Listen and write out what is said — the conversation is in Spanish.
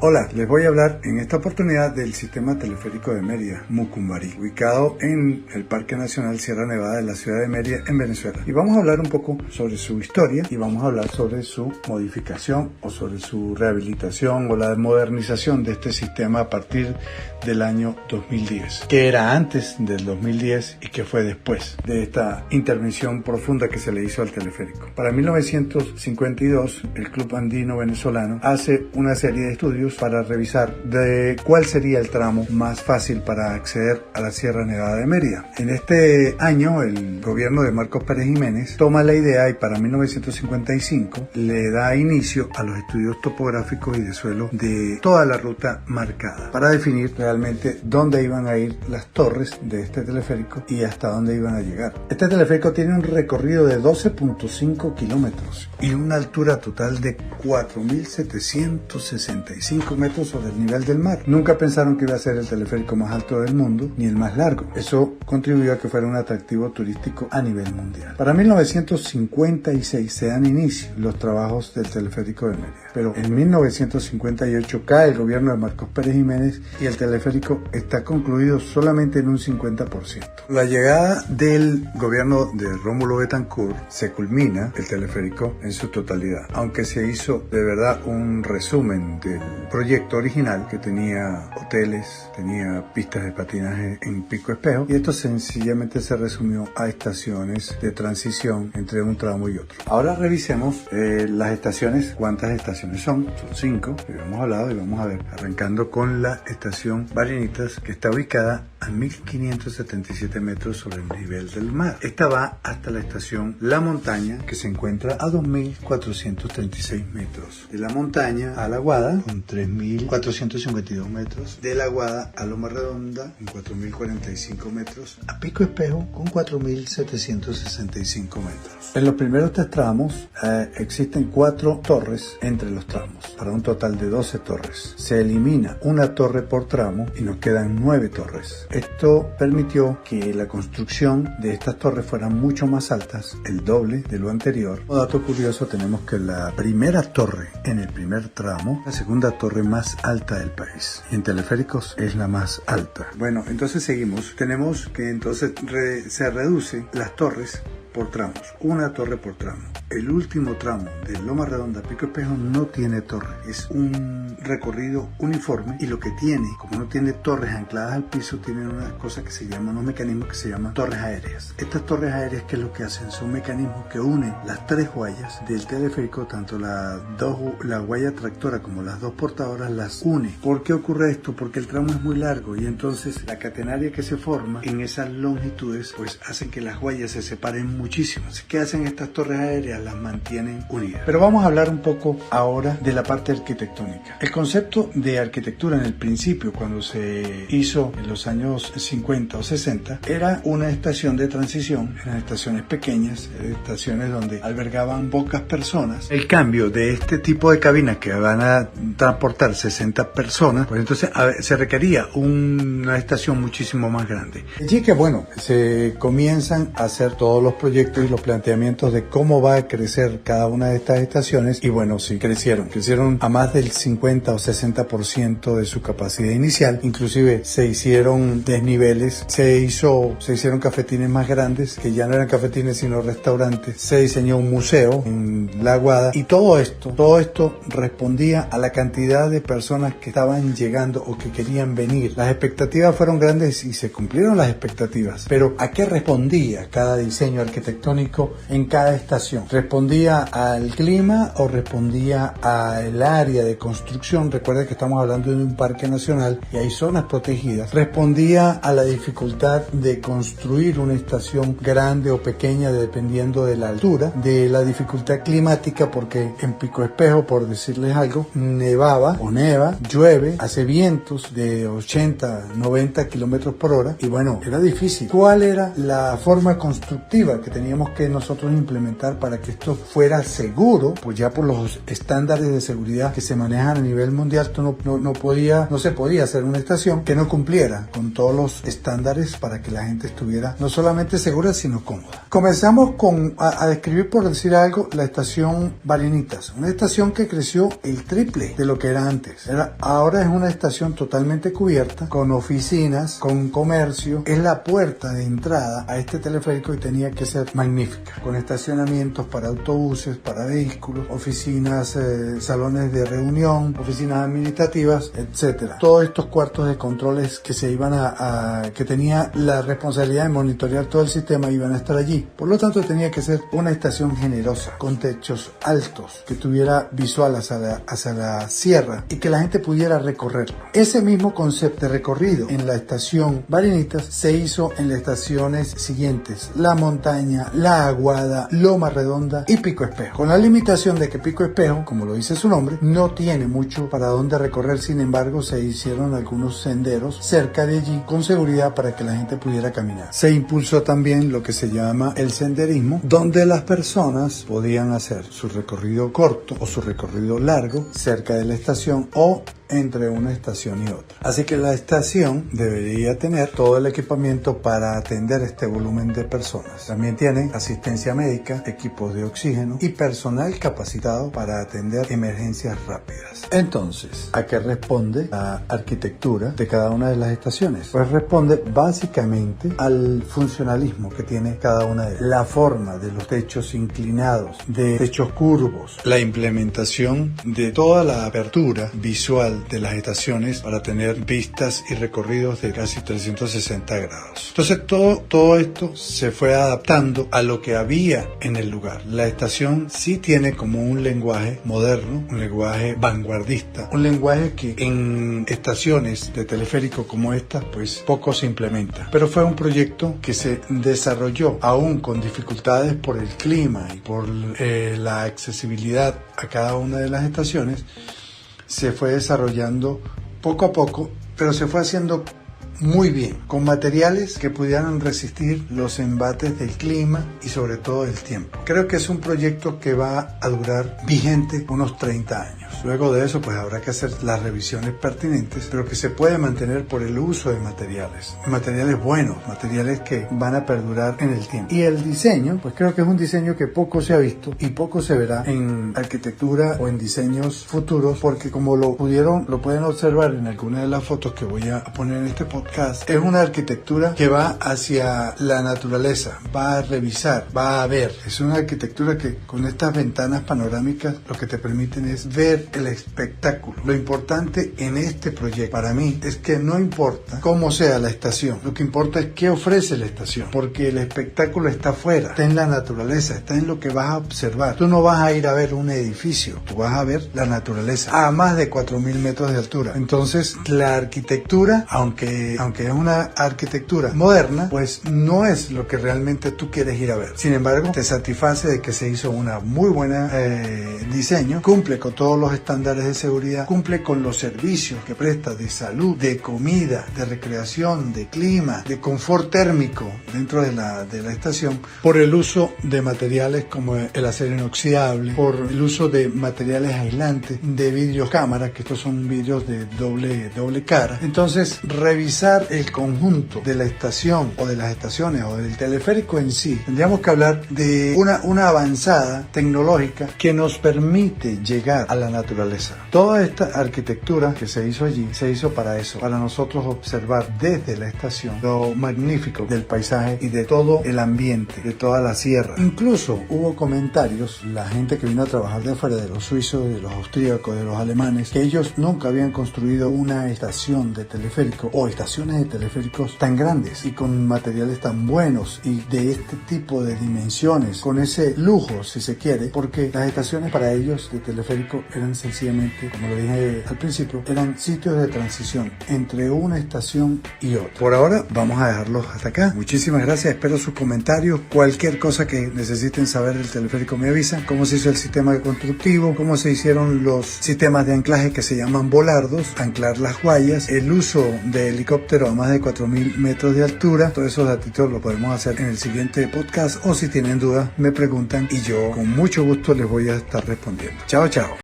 Hola, les voy a hablar en esta oportunidad del sistema teleférico de Mérida, Mucumbarí, ubicado en el Parque Nacional Sierra Nevada de la ciudad de Mérida, en Venezuela. Y vamos a hablar un poco sobre su historia y vamos a hablar sobre su modificación o sobre su rehabilitación o la modernización de este sistema a partir del año 2010. ¿Qué era antes del 2010 y qué fue después de esta intervención profunda que se le hizo al teleférico? Para 1952, el Club Andino Venezolano hace una serie de estudios para revisar de cuál sería el tramo más fácil para acceder a la Sierra Nevada de Mérida. En este año, el gobierno de Marcos Pérez Jiménez toma la idea y para 1955 le da inicio a los estudios topográficos y de suelo de toda la ruta marcada para definir realmente dónde iban a ir las torres de este teleférico y hasta dónde iban a llegar. Este teleférico tiene un recorrido de 12.5 kilómetros y una altura total de 4.765 metros sobre el nivel del mar. Nunca pensaron que iba a ser el teleférico más alto del mundo ni el más largo. Eso contribuyó a que fuera un atractivo turístico a nivel mundial. Para 1956 se dan inicio los trabajos del teleférico de Mérida, pero en 1958 cae el gobierno de Marcos Pérez Jiménez y el teleférico está concluido solamente en un 50%. La llegada del gobierno de Rómulo Betancourt se culmina el teleférico en su totalidad, aunque se hizo de verdad un resumen del proyecto original que tenía hoteles, tenía pistas de patinaje en Pico Espejo y esto sencillamente se resumió a estaciones de transición entre un tramo y otro. Ahora revisemos las estaciones, cuántas estaciones son 5 que hemos hablado y vamos a ver, arrancando con la estación Barinitas que está ubicada a 1577 metros sobre el nivel del mar. Esta va hasta la estación La Montaña que se encuentra a 2436 metros. De La Montaña a La Guada con 3452 metros. De La Guada a Loma Redonda con 4045 metros. A Pico Espejo con 4765 metros. En los primeros 3 tramos existen 4 torres entre los tramos para un total de 12 torres. Se elimina una torre por tramo y nos quedan 9 torres. Esto permitió que la construcción de estas torres fueran mucho más altas, el doble de lo anterior. Como dato curioso tenemos que la primera torre en el primer tramo, la segunda torre más alta del país. Y en teleféricos es la más alta. Bueno, entonces seguimos. Tenemos que entonces se reduce las torres por tramos, una torre por tramo. El último tramo de Loma Redonda a Pico Espejo no tiene torre, es un recorrido uniforme y lo que tiene, como no tiene torres ancladas al piso, tiene una cosa que se llama, unos mecanismos que se llaman torres aéreas. Estas torres aéreas, ¿qué es lo que hacen? Son mecanismos que unen las 3 guayas del teleférico, tanto la guaya tractora como las 2 portadoras las une. ¿Por qué ocurre esto? Porque el tramo es muy largo y entonces la catenaria que se forma en esas longitudes pues hacen que las guayas se separen muchísimo. ¿Qué hacen estas torres aéreas? Las mantienen unidas. Pero vamos a hablar un poco ahora de la parte arquitectónica. El concepto de arquitectura en el principio, cuando se hizo en los años 50 o 60, era una estación de transición, eran estaciones pequeñas, estaciones donde albergaban pocas personas. El cambio de este tipo de cabinas que van a transportar 60 personas, pues entonces se requería una estación muchísimo más grande. Allí que bueno, se comienzan a hacer todos los proyectos y los planteamientos de cómo va a crecer cada una de estas estaciones y bueno, sí, crecieron a más del 50 o 60% de su capacidad inicial, inclusive se hicieron desniveles, se hicieron cafetines más grandes, que ya no eran cafetines sino restaurantes, se diseñó un museo en La Guada y todo esto respondía a la cantidad de personas que estaban llegando o que querían venir. Las expectativas fueron grandes y se cumplieron las expectativas, pero ¿a qué respondía cada diseño arquitectónico en cada estación? ¿Respondía al clima o respondía al área de construcción? Recuerda que estamos hablando de un parque nacional y hay zonas protegidas. ¿Respondía a la dificultad de construir una estación grande o pequeña dependiendo de la altura? De la dificultad climática, porque en Pico Espejo, por decirles algo, neva, llueve, hace vientos de 80, 90 kilómetros por hora y bueno, era difícil. ¿Cuál era la forma constructiva que teníamos que nosotros implementar para que esto fuera seguro, pues ya por los estándares de seguridad que se manejan a nivel mundial, no se podía hacer una estación que no cumpliera con todos los estándares para que la gente estuviera no solamente segura, sino cómoda. Comenzamos a describir, por decir algo, la estación Barinitas, una estación que creció el triple de lo que era antes. Ahora es una estación totalmente cubierta, con oficinas, con comercio. Es la puerta de entrada a este teleférico y tenía que ser magnífica, con estacionamientos para autobuses, para vehículos, oficinas, salones de reunión, oficinas administrativas, etcétera. Todos estos cuartos de controles que se iban que tenía la responsabilidad de monitorear todo el sistema iban a estar allí. Por lo tanto, tenía que ser una estación generosa, con techos altos, que tuviera visual hacia la sierra y que la gente pudiera recorrerlo. Ese mismo concepto de recorrido en la estación Barinitas se hizo en las estaciones siguientes: La Montaña, La Aguada, Loma Redonda y Pico Espejo, con la limitación de que Pico Espejo, como lo dice su nombre, no tiene mucho para dónde recorrer. Sin embargo, se hicieron algunos senderos cerca de allí con seguridad para que la gente pudiera caminar. Se impulsó también lo que se llama el senderismo, donde las personas podían hacer su recorrido corto o su recorrido largo cerca de la estación o entre una estación y otra. Así que la estación debería tener todo el equipamiento para atender este volumen de personas. También tiene asistencia médica, equipos de oxígeno y personal capacitado para atender emergencias rápidas. Entonces, ¿a qué responde la arquitectura de cada una de las estaciones? Pues responde básicamente al funcionalismo que tiene cada una de ellas. La forma de los techos inclinados, de techos curvos, la implementación de toda la apertura visual de las estaciones para tener vistas y recorridos de casi 360 grados. Entonces todo esto se fue adaptando a lo que había en el lugar. La estación sí tiene como un lenguaje moderno, un lenguaje vanguardista, un lenguaje que en estaciones de teleférico como esta pues poco se implementa. Pero fue un proyecto que se desarrolló aún con dificultades por el clima y por la accesibilidad a cada una de las estaciones. Se fue desarrollando poco a poco, pero se fue haciendo muy bien, con materiales que pudieran resistir los embates del clima y sobre todo el tiempo. Creo que es un proyecto que va a durar vigente unos 30 años. Luego de eso pues habrá que hacer las revisiones pertinentes, pero que se puede mantener por el uso de materiales buenos, materiales que van a perdurar en el tiempo. Y el diseño, pues creo que es un diseño que poco se ha visto y poco se verá en arquitectura o en diseños futuros, porque como lo pueden observar en alguna de las fotos que voy a poner en este podcast, es una arquitectura que va hacia la naturaleza, va a revisar, va a ver. Es una arquitectura que con estas ventanas panorámicas lo que te permiten es ver el espectáculo. Lo importante en este proyecto para mí es que no importa cómo sea la estación, lo que importa es qué ofrece la estación, porque el espectáculo está afuera, está en la naturaleza, está en lo que vas a observar. Tú no vas a ir a ver un edificio, tú vas a ver la naturaleza a más de 4.000 metros de altura. Entonces la arquitectura, aunque es una arquitectura moderna, pues no es lo que realmente tú quieres ir a ver. Sin embargo, te satisface de que se hizo una muy buena diseño, cumple con todos los estándares de seguridad, cumple con los servicios que presta de salud, de comida, de recreación, de clima, de confort térmico dentro de la estación, por el uso de materiales como el acero inoxidable, por el uso de materiales aislantes, de vidrios cámara, que estos son vidrios de doble cara. Entonces, revisar el conjunto de la estación o de las estaciones o del teleférico en sí, tendríamos que hablar de una avanzada tecnológica que nos permite llegar a la naturaleza. Toda esta arquitectura que se hizo allí se hizo para eso, para nosotros observar desde la estación lo magnífico del paisaje y de todo el ambiente, de toda la sierra. Incluso hubo comentarios, la gente que vino a trabajar de afuera, de los suizos, de los austríacos, de los alemanes, que ellos nunca habían construido una estación de teleférico o estaciones de teleféricos tan grandes y con materiales tan buenos y de este tipo de dimensiones, con ese lujo si se quiere, porque las estaciones para ellos de teleférico eran sencillamente, como lo dije al principio, eran sitios de transición entre una estación y otra. Por ahora vamos a dejarlos hasta acá. Muchísimas gracias, espero sus comentarios. Cualquier cosa que necesiten saber del teleférico me avisan. Cómo se hizo el sistema constructivo, cómo se hicieron los sistemas de anclaje que se llaman volardos, anclar las guayas, el uso de helicópteros helicóptero a más de 4.000 metros de altura. Todos esos datitos lo podemos hacer en el siguiente podcast, o si tienen dudas me preguntan y yo con mucho gusto les voy a estar respondiendo. Chao, chao.